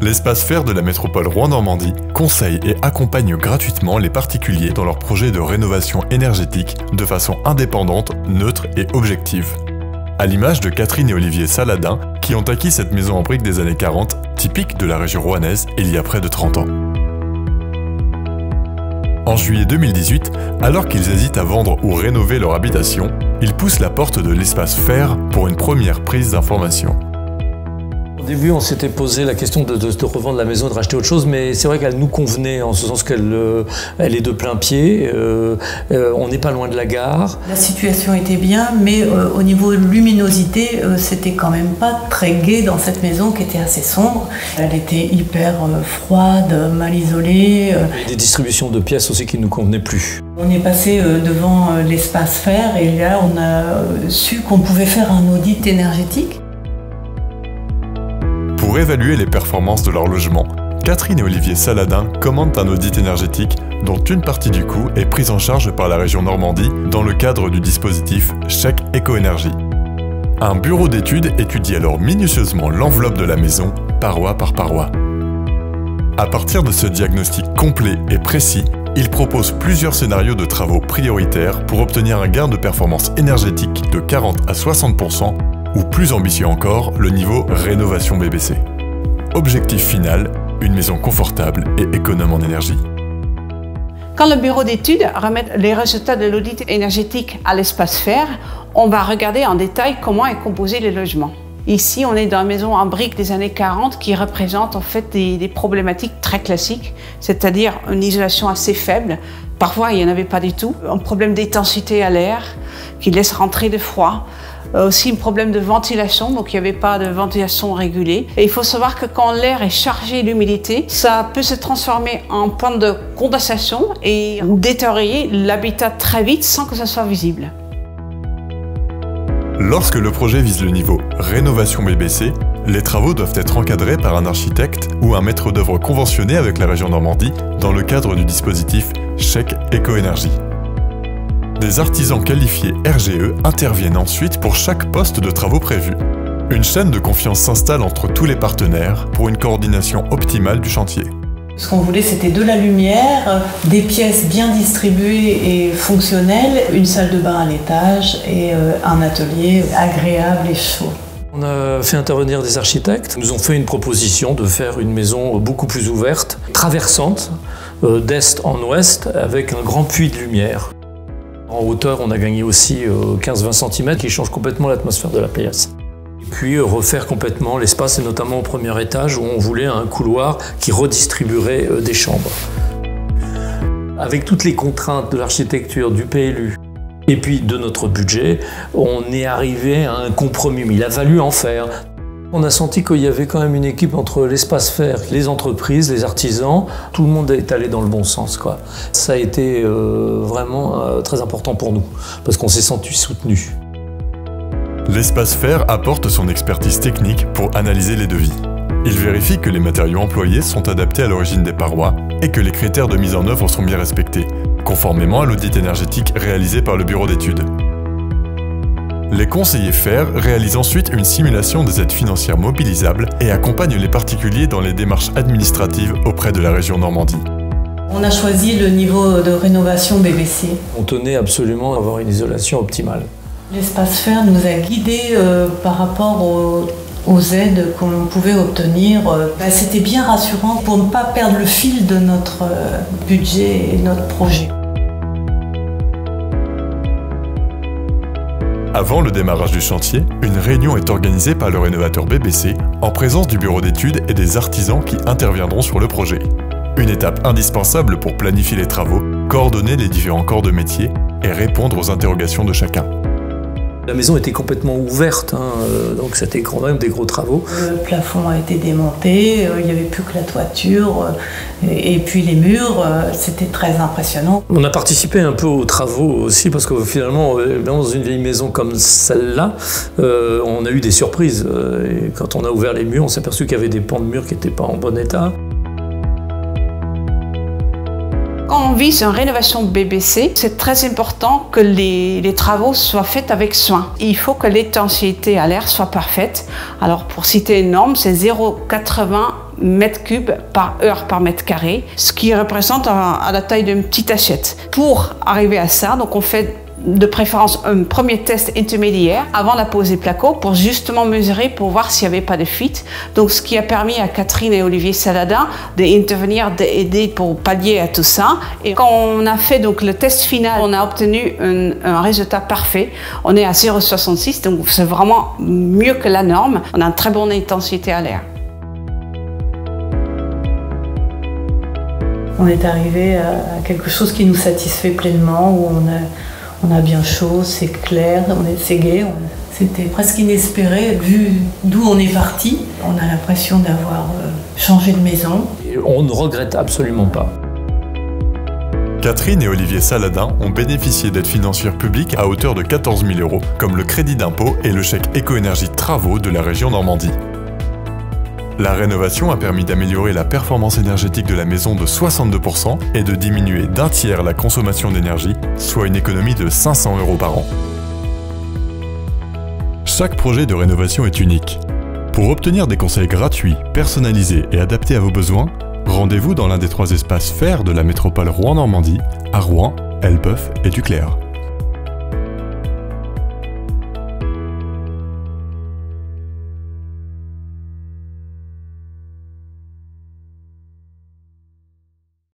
L'espace Faire de la métropole Rouen-Normandie conseille et accompagne gratuitement les particuliers dans leurs projets de rénovation énergétique de façon indépendante, neutre et objective. À l'image de Catherine et Olivier Saladin, qui ont acquis cette maison en briques des années 40, typique de la région rouennaise, il y a près de 30 ans. En juillet 2018, alors qu'ils hésitent à vendre ou rénover leur habitation, ils poussent la porte de l'espace Faire pour une première prise d'information. Au début, on s'était posé la question de revendre la maison et de racheter autre chose, mais c'est vrai qu'elle nous convenait en ce sens qu'elle est de plein pied, on n'est pas loin de la gare. La situation était bien, mais au niveau luminosité, c'était quand même pas très gai dans cette maison qui était assez sombre. Elle était hyper froide, mal isolée. Il y a des distributions de pièces aussi qui ne nous convenaient plus. On est passé devant l'espace Faire et là, on a su qu'on pouvait faire un audit énergétique. Pour évaluer les performances de leur logement, Catherine et Olivier Saladin commandent un audit énergétique dont une partie du coût est prise en charge par la région Normandie dans le cadre du dispositif Chèque Éco-Énergie. Un bureau d'études étudie alors minutieusement l'enveloppe de la maison, paroi par paroi. À partir de ce diagnostic complet et précis, il propose plusieurs scénarios de travaux prioritaires pour obtenir un gain de performance énergétique de 40 à 60%, ou plus ambitieux encore, le niveau rénovation BBC. Objectif final, une maison confortable et économe en énergie. Quand le bureau d'études remet les résultats de l'audit énergétique à l'espace Faire, on va regarder en détail comment est composé le logement. Ici, on est dans une maison en briques des années 40 qui représente en fait des problématiques très classiques, c'est-à-dire une isolation assez faible. Parfois, il n'y en avait pas du tout. Un problème d'intensité à l'air qui laisse rentrer de froid. Aussi un problème de ventilation, donc il n'y avait pas de ventilation régulée. Et il faut savoir que quand l'air est chargé d'humidité, ça peut se transformer en point de condensation et détériorer l'habitat très vite sans que ça soit visible. Lorsque le projet vise le niveau rénovation BBC, les travaux doivent être encadrés par un architecte ou un maître d'œuvre conventionné avec la région Normandie dans le cadre du dispositif Chèque Éco-Énergie. Des artisans qualifiés RGE interviennent ensuite pour chaque poste de travaux prévu. Une chaîne de confiance s'installe entre tous les partenaires pour une coordination optimale du chantier. Ce qu'on voulait, c'était de la lumière, des pièces bien distribuées et fonctionnelles, une salle de bain à l'étage et un atelier agréable et chaud. On a fait intervenir des architectes. Ils nous ont fait une proposition de faire une maison beaucoup plus ouverte, traversante, d'est en ouest, avec un grand puits de lumière. En hauteur, on a gagné aussi 15-20 cm qui change complètement l'atmosphère de la pièce. Et puis refaire complètement l'espace, et notamment au premier étage où on voulait un couloir qui redistribuerait des chambres. Avec toutes les contraintes de l'architecture, du PLU et puis de notre budget, on est arrivé à un compromis, mais il a fallu en faire. On a senti qu'il y avait quand même une équipe entre l'espace Faire, les entreprises, les artisans, tout le monde est allé dans le bon sens, quoi. Ça a été vraiment très important pour nous, parce qu'on s'est senti soutenus. L'espace Faire apporte son expertise technique pour analyser les devis. Il vérifie que les matériaux employés sont adaptés à l'origine des parois et que les critères de mise en œuvre sont bien respectés, conformément à l'audit énergétique réalisé par le bureau d'études. Les conseillers Faire réalisent ensuite une simulation des aides financières mobilisables et accompagnent les particuliers dans les démarches administratives auprès de la région Normandie. On a choisi le niveau de rénovation BBC. On tenait absolument à avoir une isolation optimale. L'espace Faire nous a guidés par rapport aux aides qu'on pouvait obtenir. C'était bien rassurant pour ne pas perdre le fil de notre budget et notre projet. Avant le démarrage du chantier, une réunion est organisée par le rénovateur BBC en présence du bureau d'études et des artisans qui interviendront sur le projet. Une étape indispensable pour planifier les travaux, coordonner les différents corps de métier et répondre aux interrogations de chacun. La maison était complètement ouverte, donc c'était quand même des gros travaux. Le plafond a été démonté, il n'y avait plus que la toiture et puis les murs, c'était très impressionnant. On a participé un peu aux travaux aussi parce que finalement, dans une vieille maison comme celle-là, on a eu des surprises. Et quand on a ouvert les murs, on s'est aperçu qu'il y avait des pans de murs qui n'étaient pas en bon état. Quand on vise une rénovation BBC, c'est très important que les travaux soient faits avec soin. Il faut que l'étanchéité à l'air soit parfaite. Alors pour citer une norme, c'est 0,80 mètres cubes par heure par mètre carré, ce qui représente à la taille d'une petite assiette. Pour arriver à ça, donc on fait de préférence un premier test intermédiaire avant la pose des placos pour justement mesurer, pour voir s'il n'y avait pas de fuite. Donc ce qui a permis à Catherine et Olivier Saladin d'intervenir, d'aider pour pallier à tout ça. Et quand on a fait donc le test final, on a obtenu un résultat parfait. On est à 0,66, donc c'est vraiment mieux que la norme. On a une très bonne intensité à l'air. On est arrivé à quelque chose qui nous satisfait pleinement, où on a bien chaud, c'est clair, c'est gai. C'était presque inespéré, vu d'où on est parti. On a l'impression d'avoir changé de maison. Et on ne regrette absolument pas. Catherine et Olivier Saladin ont bénéficié d'aides financières publiques à hauteur de 14 000 €, comme le crédit d'impôt et le chèque éco-énergie travaux de la région Normandie. La rénovation a permis d'améliorer la performance énergétique de la maison de 62% et de diminuer d'un tiers la consommation d'énergie, soit une économie de 500 € par an. Chaque projet de rénovation est unique. Pour obtenir des conseils gratuits, personnalisés et adaptés à vos besoins, rendez-vous dans l'un des 3 espaces Faire de la métropole Rouen-Normandie, à Rouen, Elbeuf et Duclair.